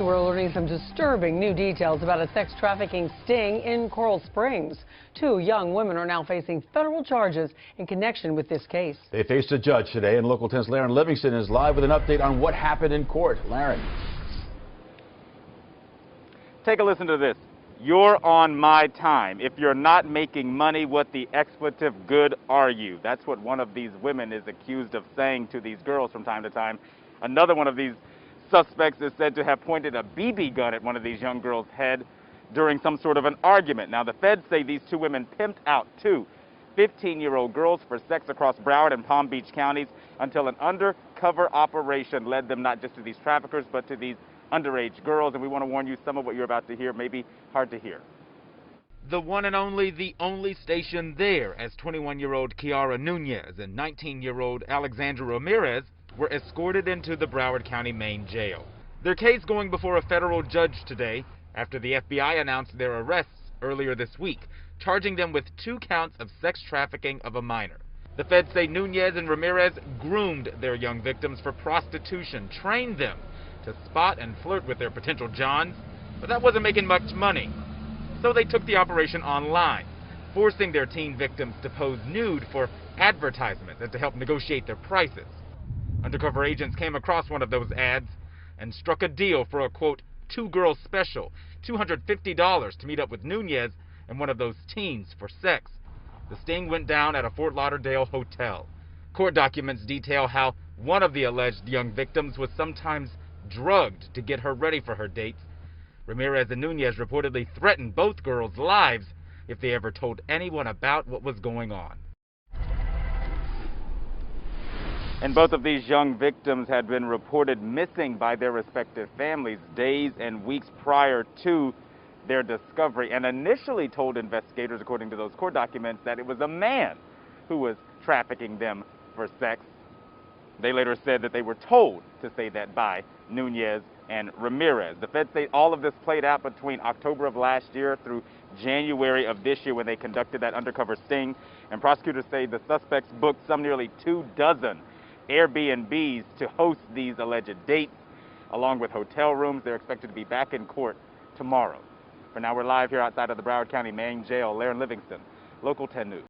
We're learning some disturbing new details about a sex trafficking sting in Coral Springs. Two young women are now facing federal charges in connection with this case. They faced a judge today, and Local 10's Laren Livingston is live with an update on what happened in court. Laren. Take a listen to this. You're on my time. If you're not making money, what the expletive good are you? That's what one of these women is accused of saying to these girls from time to time. Another one of these suspects is said to have pointed a BB gun at one of these young girls' head during some sort of an argument. Now, the feds say these two women pimped out two 15-year-old girls for sex across Broward and Palm Beach counties until an undercover operation led them not just to these traffickers, but to these underage girls. And we want to warn you, some of what you're about to hear may be hard to hear. The one and only, the only station there, as 21-year-old Kiara Nunez and 19-year-old Alexandra Ramirez were escorted into the Broward County main jail. Their case going before a federal judge today after the FBI announced their arrests earlier this week, charging them with 2 counts of sex trafficking of a minor. The feds say Nunez and Ramirez groomed their young victims for prostitution, trained them to spot and flirt with their potential Johns, but that wasn't making much money. So they took the operation online, forcing their teen victims to pose nude for advertisements and to help negotiate their prices. Undercover agents came across one of those ads and struck a deal for a, quote, 2-girl special, $250 to meet up with Nunez and one of those teens for sex. The sting went down at a Fort Lauderdale hotel. Court documents detail how one of the alleged young victims was sometimes drugged to get her ready for her dates. Ramirez and Nunez reportedly threatened both girls' lives if they ever told anyone about what was going on. And both of these young victims had been reported missing by their respective families days and weeks prior to their discovery, and initially told investigators, according to those court documents, that it was a man who was trafficking them for sex. They later said that they were told to say that by Nunez and Ramirez. The feds say all of this played out between October of last year through January of this year when they conducted that undercover sting. And prosecutors say the suspects booked some nearly 24 Airbnbs to host these alleged dates, along with hotel rooms. They're expected to be back in court tomorrow. For now, we're live here outside of the Broward County main jail. Laren Livingston, Local 10 News.